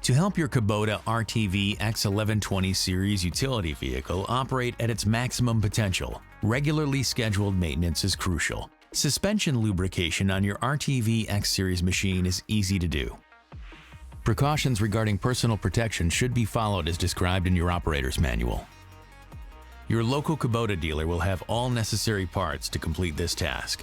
To help your Kubota RTV X1120 series utility vehicle operate at its maximum potential, regularly scheduled maintenance is crucial. Suspension lubrication on your RTV X series machine is easy to do. Precautions regarding personal protection should be followed as described in your operator's manual. Your local Kubota dealer will have all necessary parts to complete this task.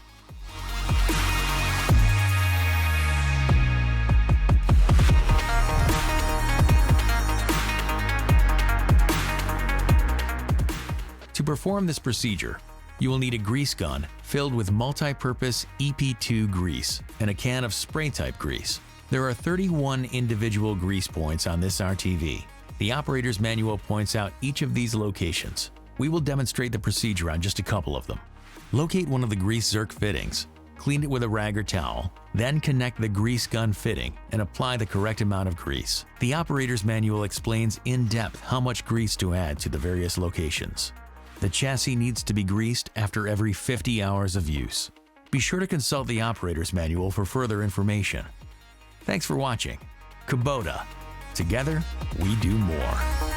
To perform this procedure, you will need a grease gun filled with multi-purpose EP2 grease and a can of spray-type grease. There are 31 individual grease points on this RTV. The operator's manual points out each of these locations. We will demonstrate the procedure on just a couple of them. Locate one of the grease zerk fittings, clean it with a rag or towel, then connect the grease gun fitting and apply the correct amount of grease. The operator's manual explains in depth how much grease to add to the various locations. The chassis needs to be greased after every 50 hours of use. Be sure to consult the operator's manual for further information. Thanks for watching. Kubota. Together, we do more.